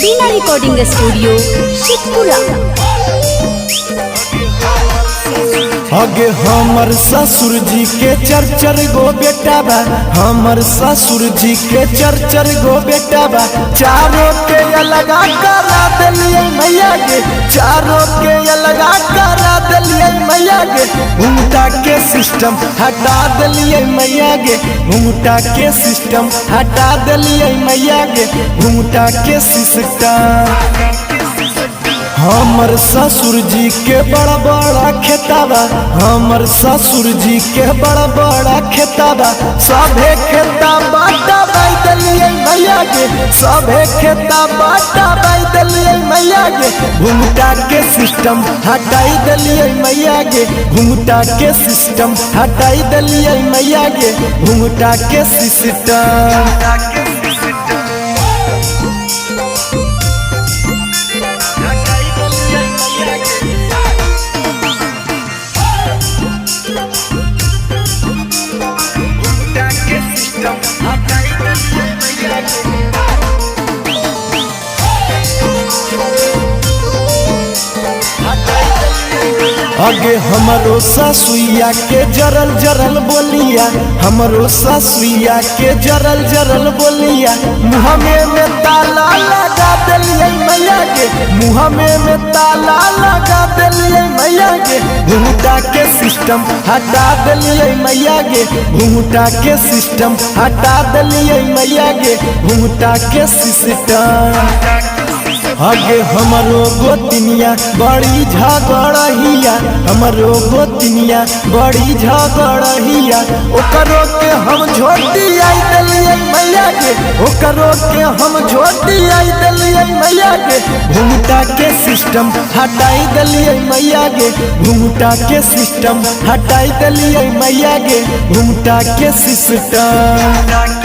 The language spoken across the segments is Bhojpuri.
बीना रिकॉर्डिंग स्टूडियो शेखपुरा। आगे हमर ससुर जी के चर गो बेटा बा, हमर ससुर जी के चर गो बेटा बा। चारों के अलगा करा दिलिए मैया गे, चारों के अलगा करा दिलिए मैया गे। घूंघटा के सिस्टम हटा दिलिए मैया गे, घूंघटा के सिस्टम हटा दिलिए मैया गे। घूंघटा के सिस्टम हमर ससुर जी के बड़ा बड़ा खेताबा, हमर ससुर जी के बड़ा बड़ा खेताबा। सभे खेता बाटा बाई दिलिए मैया गे, सभे खेता बाटा बाई दिलिए मैया गे। घूंघटा के सिस्टम हटाई दिलिए मैया गे, घूंघटा के सिस्टम हटाई दिलिए मैया गे। घूंघटा के सिस्टम आगे हमरो ससुइया के जरल जरल बोलिया, हमरो ससुइया के जरल जरल बोलिया। मुँह में ताला लगा दिलिए मैया गे, मुँह में ताला लगा दिलिए मैया गे। घूंघटा के सिस्टम हटा दिलिए मैया गे, घूंघटा के सिस्टम हटा दिलिए मैया गे। घूंघटा के सिस्टम आगे हमरो गोतनिया बड़ी झगड़हिया, हमरो गोतनिया बड़ी झगड़हिया। ओकरो के हम झोटी आई दिलिए मैया गे, ओकरो के हम झोटी आई दिलिए मैया गे। घूंघटा के सिस्टम हटाई दिलिए मैया गे, घूंघटा के सिस्टम हटाई दिलिए मैया गे। घूंघटा के सिस्टम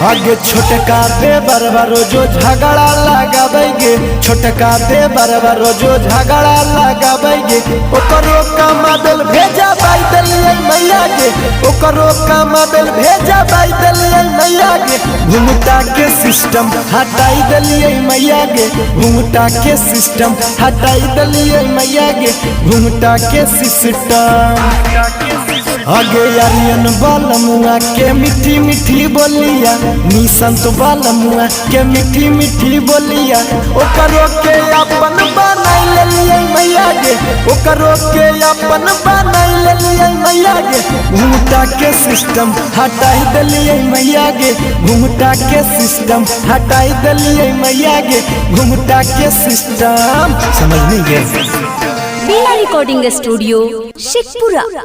आगे छोटका दे बरबर रोजो झगड़ा लगाबेगे, छोटका दे बरबर रोजो झगड़ा लगाबेगे। ओकरो का मदल भेजा बाई दिलिए मैया गे, ओकरो का मदल भेजा बाई दिलिए मैया गे। घूंघटा के सिस्टम हटाई दिलिए मैया गे, घूंघटा के सिस्टम हटाई दिलिए मैया गे। घूंघटा के सिस्टम आगे आर्यन बालमुआ के मीठी मीठी बोलिया, निसंत बालमुआ के मीठी मीठी बोलिया। ओकरो के अपन बनाई लेलिए मैया गे, ओकरो के अपन बनाई लेलिए मैया गे। घूंघटा के सिस्टम हटाई दिलिए मैया गे, घूंघटा के सिस्टम हटाई दिलिए मैया गे। घूंघटा के सिस्टम समझ नहीं गए। बीना रिकॉर्डिंग स्टूडियो शेखपुरा।